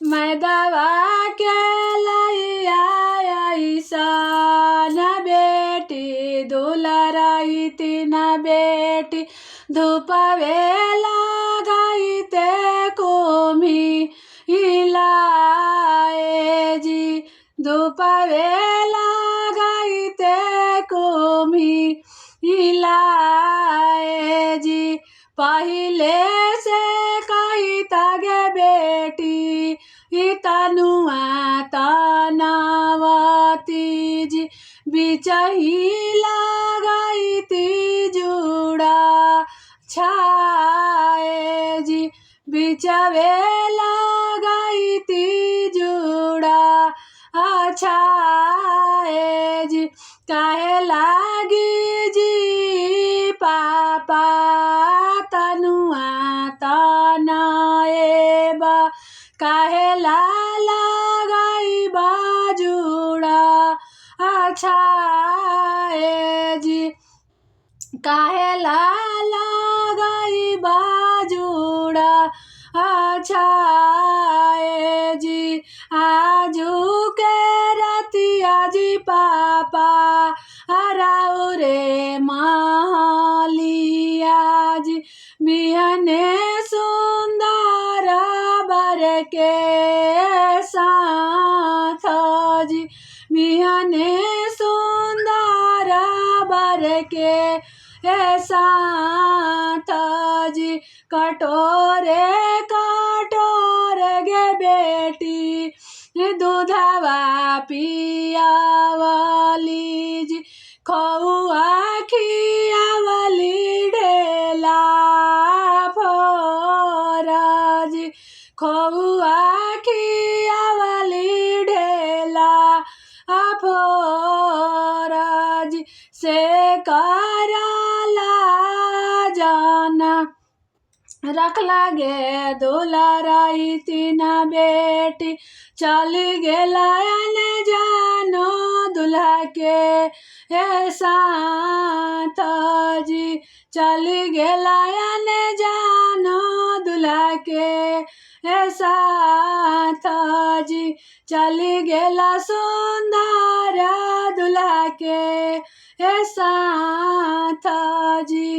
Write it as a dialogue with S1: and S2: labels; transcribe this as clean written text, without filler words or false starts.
S1: मैं दवा के लैया ऐसन बेटी दुलराई तीन बेटी धूपवे लगाइते कुम्ही हिलाए जी धूपवे लगाइते कुम्ही हिलाए जी पहिले से कही तगे बेटी तनुआ तनावती जी बिचही लगाइती जुड़ा छाए जी बिचवे लगाइती जुड़ा छाए जी काहे लागी जी पापा तनुआ तनाएबा काहे लगाई बाजुड़ा छाए जी काहे लगाई बाजुड़ा छाए जी आजू के रतिया जी पापा हराऊ रे महलिया जी बिहने सुंदर बर के साथ जी बिहने सुंदर बर के साथ जी कटोरे कटोरे गे बेटी दूधवा पियावली जी खौआ खियावली ढेला फोराजी खौआ खियावली ढेला फोराजी से कराला जाना रख लागे दुलराई तीन बेटी चली गेलायन जानो दुल्हा के साथ जी चली गेलायन जानो दुल्हा के साथ जी चली गेला सुंदर दुल्हा के साथ जी।